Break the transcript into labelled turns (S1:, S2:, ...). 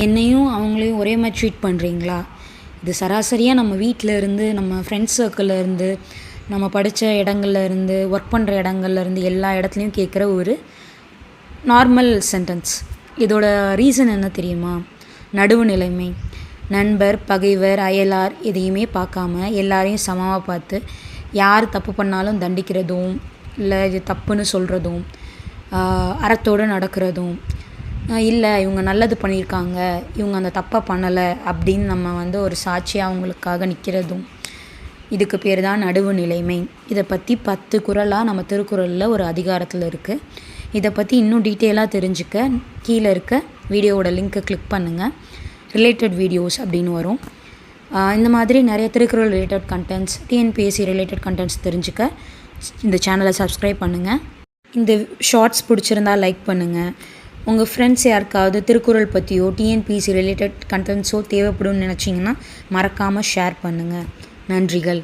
S1: என்னையும் அவங்களையும் ஒரே மாதிரி ட்ரீட் பண்ணுறீங்களா? இது சராசரியாக நம்ம வீட்டில் இருந்து, நம்ம ஃப்ரெண்ட்ஸ் சர்க்கிளில் இருந்து, நம்ம படித்த இடங்கள்ல இருந்து, ஒர்க் பண்ணுற இடங்கள்ல இருந்து எல்லா இடத்துலையும் கேட்குற ஒரு நார்மல் சென்டென்ஸ். இதோட ரீசன் என்ன தெரியுமா? நடுவு நிலைமை. நண்பர், பகைவர், அயலார் எதையுமே பார்க்காம எல்லாரையும் சமமாக பார்த்து யார் தப்பு பண்ணாலும் தண்டிக்கிறதும், இல்லை இது தப்புன்னு சொல்கிறதும், அறத்தோடு நடக்கிறதும், இல்லை இவங்க நல்லது பண்ணியிருக்காங்க, இவங்க அந்த தப்பை பண்ணலை அப்படின்னு நம்ம ஒரு சாட்சியாக அவங்களுக்காக நிற்கிறதும், இதுக்கு பேர் தான் நடுவு நிலைமை. இதை பற்றி 10 குறளாக நம்ம திருக்குறளில் ஒரு அதிகாரத்தில் இருக்குது. இதை பற்றி இன்னும் டீட்டெயிலாக தெரிஞ்சுக்க கீழே இருக்க வீடியோவோட லிங்க்கை கிளிக் பண்ணுங்கள். ரிலேட்டட் வீடியோஸ் அப்படின்னு வரும். இந்த மாதிரி நிறைய Thirukkural related contents, TNPSC related contents தெரிஞ்சுக்க இந்த சேனலை சப்ஸ்கிரைப் பண்ணுங்கள். இந்த ஷார்ட்ஸ் பிடிச்சிருந்தா லைக் பண்ணுங்கள். உங்கள் ஃப்ரெண்ட்ஸ் யாருக்காவது திருக்குறள் பற்றியோ டிஎன்பிஎஸ்சி ரிலேட்டட் கண்டென்ட்ஸோ தேவைப்படும்னு நினச்சிங்கன்னா மறக்காமல் ஷேர் பண்ணுங்கள். நன்றிகள்.